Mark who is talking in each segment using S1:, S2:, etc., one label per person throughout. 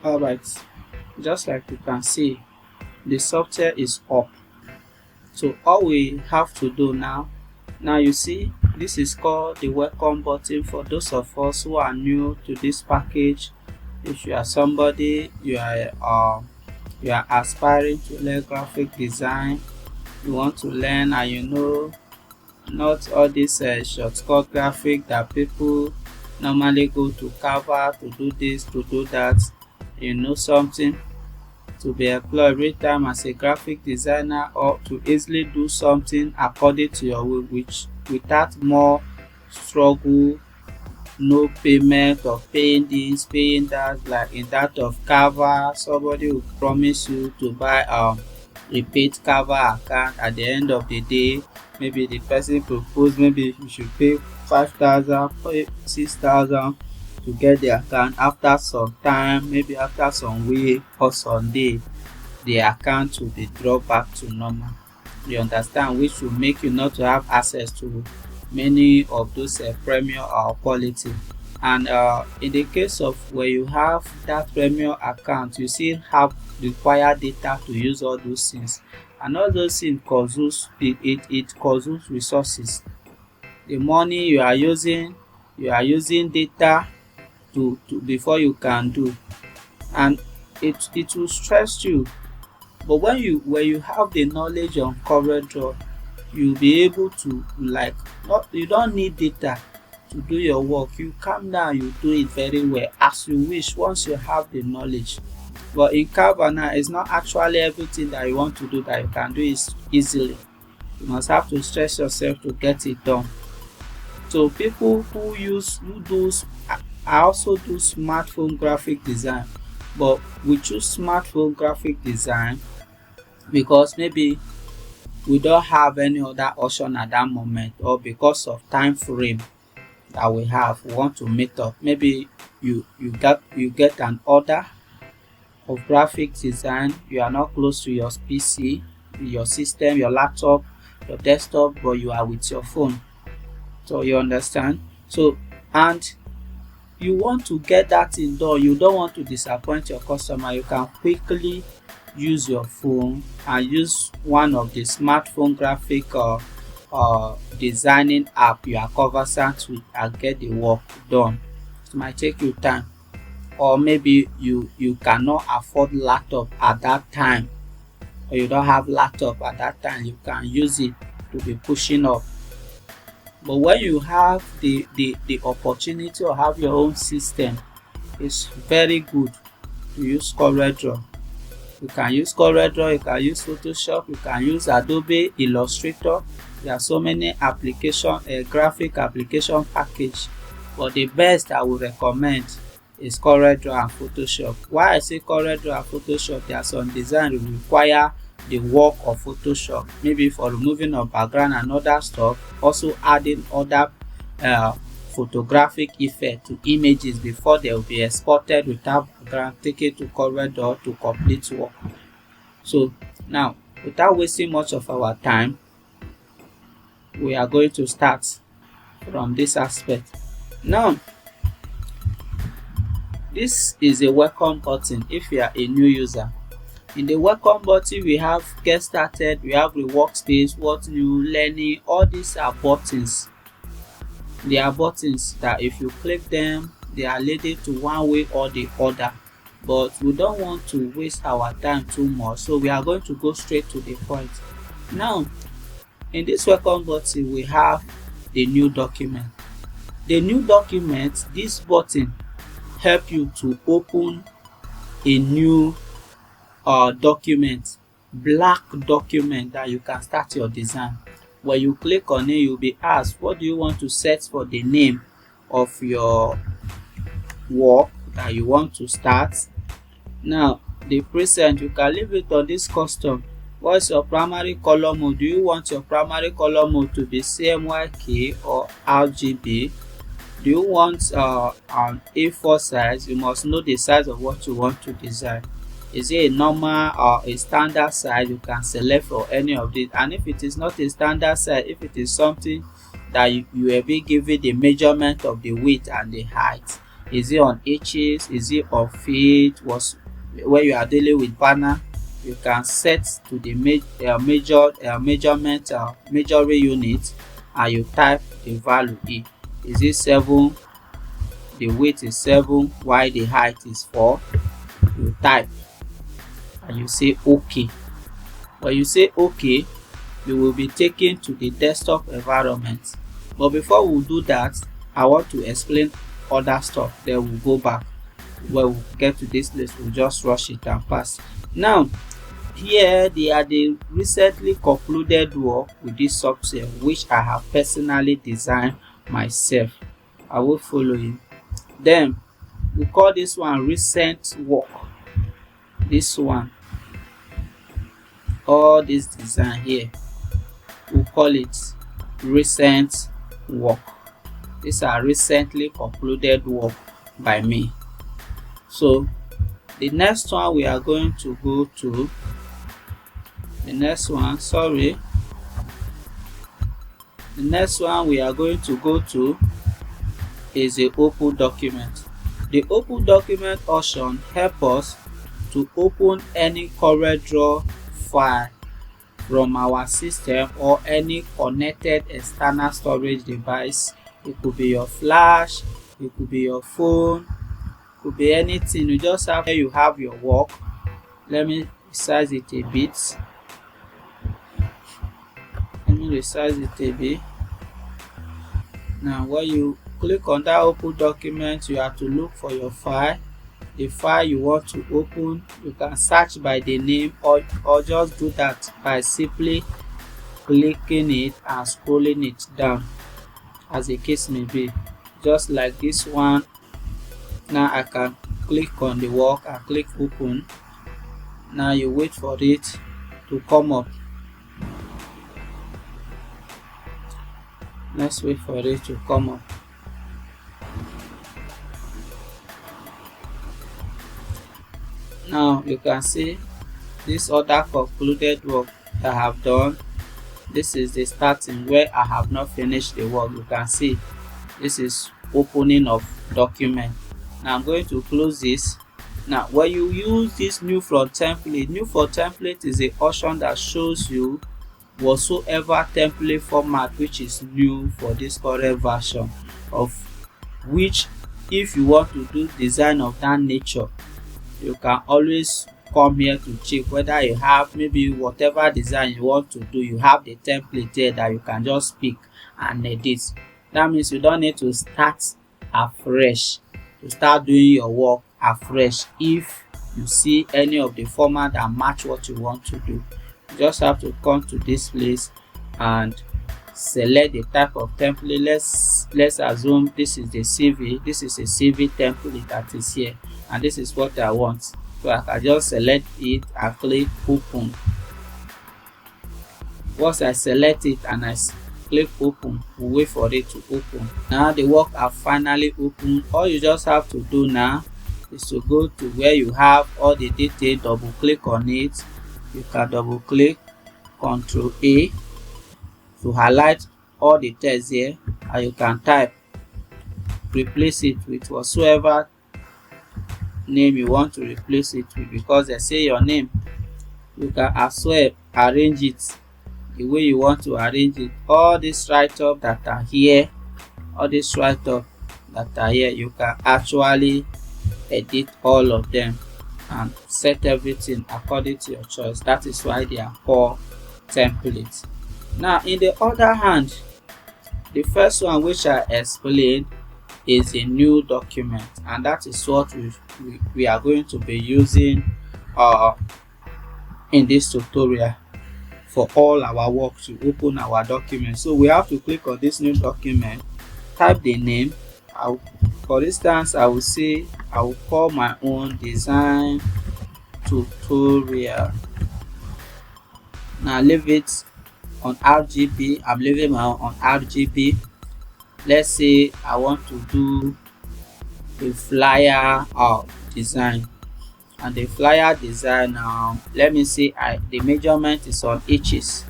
S1: Alright, just like you can see, the software is up. So all we have to do now you see this is called the welcome button. For those of us who are new to this package, if you are somebody you are aspiring to learn graphic design, you want to learn, and you know not all this shortcut graphic that people normally go to Canva to do this, to do that. You know something to be employed every time as a graphic designer, or to easily do something according to your will, which without more struggle, no payment of paying this, paying that. Like in that of Canva, somebody will promise you to buy a paid Canva account. At the end of the day, maybe the person propose maybe you should pay 5,000, pay 6,000 to get the account. After some time, maybe after some week or some day, the account will be dropped back to normal. You understand, which will make you not to have access to many of those premium quality. And in the case of where you have that premium account, you still have required data to use all those things, and all those things consumes it consumes resources. The money you are using data to before you can do, and it will stress you. But when you have the knowledge on CorelDRAW, you'll be able to, like, not, you don't need data to do your work. You calm down, you do it very well as you wish once you have the knowledge. But in Canva now, it's not actually everything that you want to do that you can do it easily. You must have to stress yourself to get it done. So people I also do smartphone graphic design, but we choose smartphone graphic design because maybe we don't have any other option at that moment, or because of time frame that we have, we want to meet up. Maybe you get an order of graphic design, you are not close to your PC, your system, your laptop, your desktop, but you are with your phone. So you understand. So, and you want to get that thing done, you don't want to disappoint your customer. You can quickly use your phone and use one of the smartphone graphic designing app you are conversant with and get the work done. It might take you time, or maybe you cannot afford laptop at that time, or you don't have laptop at that time. You can use it to be pushing up. But when you have the opportunity or have your own system, it's very good to use CorelDRAW. You can use CorelDRAW, you can use Photoshop, you can use Adobe Illustrator. There are so many application, graphic application package, but the best I would recommend is CorelDRAW and Photoshop. Why I say CorelDRAW and Photoshop? There are some design will require the work of Photoshop, maybe for removing of background and other stuff, also adding other photographic effect to images before they will be exported without background, taken to CorelDRAW to complete work. So now, without wasting much of our time, we are going to start from this aspect. Now, this is a welcome button if you are a new user. In the welcome button, we have get started, we have the workspace, what new, learning. All these are buttons. They are buttons that if you click them, they are leading to one way or the other. But we don't want to waste our time too much, so we are going to go straight to the point. Now, in this welcome button, we have the new document. The new document, this button help you to open a new document, black document, that you can start your design. When you click on it, you'll be asked, what do you want to set for the name of your work that you want to start? Now, the present, you can leave it on this custom. What's your primary color mode? Do you want your primary color mode to be CMYK or RGB? Do you want an A4 size? You must know the size of what you want to design. Is it a normal or a standard size? You can select for any of these. And if it is not a standard size, if it is something that you will be given the measurement of the width and the height, Is it on inches? Is it on feet? When you are dealing with banner, you can set to the measuring unit, and you type the value in. Is it 7? The width is 7 while the height is 4. You type and you say OK. When you say OK, you will be taken to the desktop environment. But before we do that, I want to explain other stuff. Then we'll go back. When we get to this place, we'll just rush it and pass. Now, here they are the recently concluded work with this software, which I have personally designed myself. I will follow you. Then we call this one recent work. This one, all this design here, we call it recent work. These are recently concluded work by me. So the next one we are going to go to, the next one we are going to go to is the open document. The open document option helps us to open any CorelDRAW file from our system or any connected external storage device. It could be your flash, it could be your phone, it could be anything. You just have here, you have your work. Let me resize it a bit. Now when you click on that open document, you have to look for your file, the file you want to open. You can search by the name, or just do that by simply clicking it and scrolling it down, as the case may be. Just like this one. Now I can click on the work and click open. Now you wait for it to come up. Let's wait for it to come up. Now you can see this other concluded work that I have done. This is the starting where I have not finished the work. You can see this is opening of document. Now I'm going to close this. Now when you use this new from template is a option that shows you whatsoever template format which is new for this current version, of which if you want to do design of that nature, you can always come here to check whether you have maybe whatever design you want to do, you have the template there that you can just pick and edit. That means you don't need to start afresh, to start doing your work afresh. If you see any of the format that match what you want to do, you just have to come to this place and select the type of template. Let's assume this is the CV. This is a CV template that is here, and this is what I want. So I can just select it and click open. Once I select it and I click open, we'll wait for it to open. Now the work have finally opened. All you just have to do now is to go to where you have all the detail, double click on it. You can double click, Ctrl A to highlight all the text here, and you can type, replace it with whatsoever name you want to replace it with, because they say your name. You can as well arrange it the way you want to arrange it. All these write-up that are here, you can actually edit all of them and set everything according to your choice. That is why they are called templates. Now in the other hand, the first one which I explained is a new document, and that is what we are going to be using in this tutorial for all our work to open our document. So we have to click on this new document, type the name. For instance, I will say I will call my own design tutorial. Now leave it on RGB. I'm leaving my own on RGB. Let's say I want to do a flyer design, and the flyer design, let me say the measurement is on inches.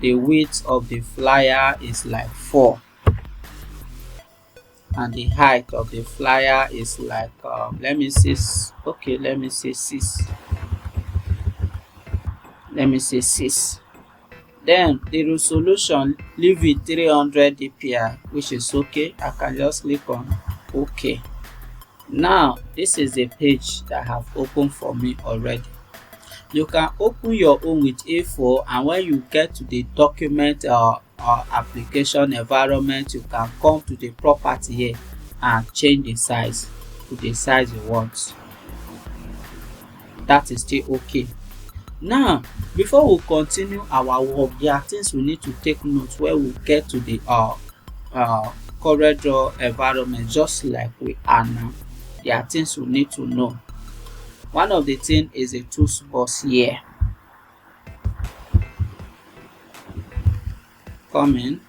S1: The width of the flyer is like 4, and the height of the flyer is like let me say 6. Then the resolution, leave it 300 dpi, which is okay. I can just click on OK. Now this is a page that have opened for me already. You can open your own with A4, and when you get to the document or application environment, you can come to the property here and change the size to the size you want. That is still okay. Now before we continue our work, there are things we need to take note when we get to the CorelDRAW environment, just like we are now. There are things we need to know. One of the things is a tools box here. One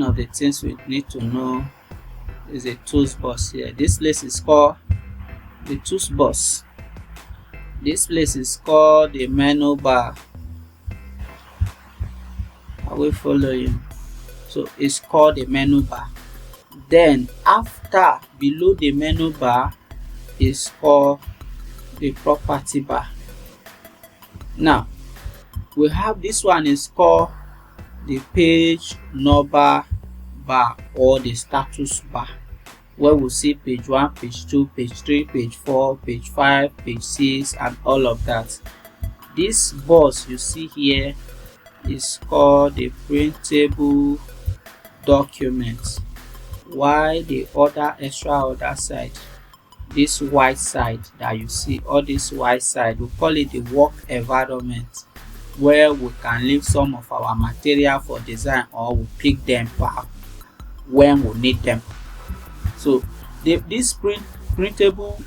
S1: of the things we need to know is a tools box here. This place is called the tools box. This place is called the menu bar. I will follow you. So it's called the menu bar. Then after, below the menu bar, is called the property bar. Now we have this one is called the page number bar or the status bar, where we see page 1, page 2, page 3, page 4, page 5, page 6, and all of that. This box you see here is called the printable document, while the other side, this white side that you see, or this white side, we call it the work environment, where we can leave some of our material for design, or we pick them back when we need them. So this printable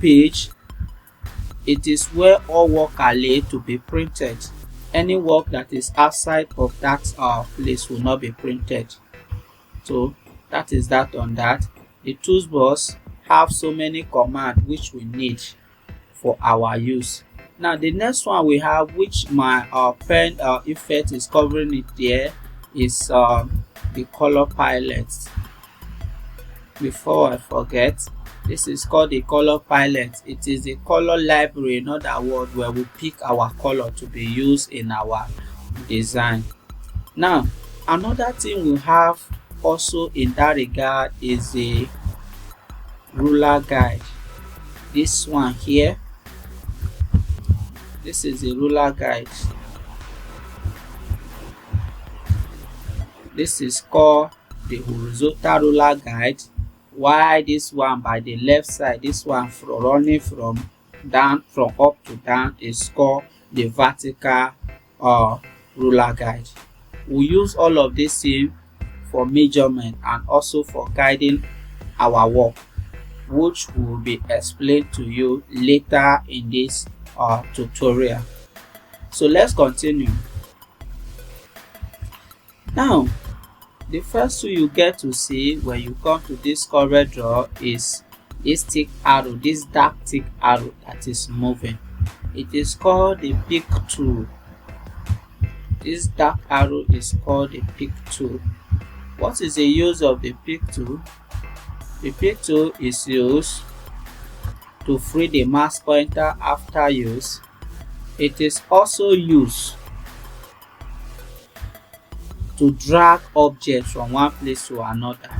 S1: page, it is where all work are laid to be printed. Any work that is outside of that place will not be printed. So that is that on that. The tools box have so many commands which we need for our use. Now the next one we have, which my pen effect is covering it there, is the color palette. Before I forget, this is called the color palette. It is a color library, in other words, where we pick our color to be used in our design. Now another thing we have also in that regard is the ruler guide. This one here, this is a ruler guide. This is called the horizontal ruler guide, while this one by the left side, this one running from up to down, is called the vertical ruler guide. We use all of this thing for measurement and also for guiding our work, which will be explained to you later in this tutorial. So let's continue. Now the first tool you get to see when you come to this CorelDRAW is this thick arrow, this dark thick arrow that is moving. It is called the pick tool. This dark arrow is called the pick tool. What is the use of the pick tool? The pick tool is used to free the mouse pointer after use. It is also used to drag objects from one place to another.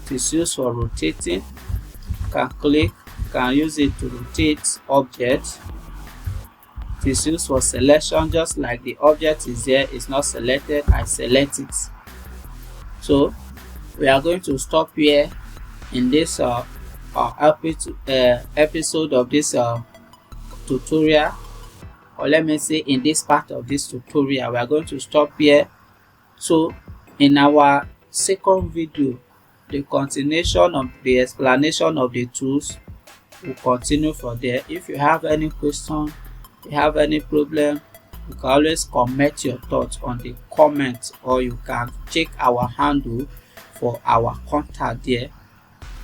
S1: It is used for rotating. You can click, you can use it to rotate objects. It is used for selection, just like the object is there, it's not selected, I select it. So we are going to stop here in this episode of this tutorial, or let me say in this part of this tutorial. We are going to stop here. So in our second video, the continuation of the explanation of the tools will continue from there. If you have any question, you have any problem, you can always comment your thoughts on the comments, or you can check our handle for our contact there.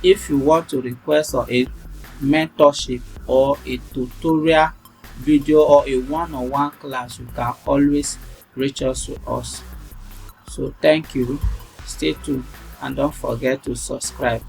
S1: If you want to request a mentorship or a tutorial video or a one-on-one class, you can always reach us to us. So thank you. Stay tuned. and don't forget to subscribe.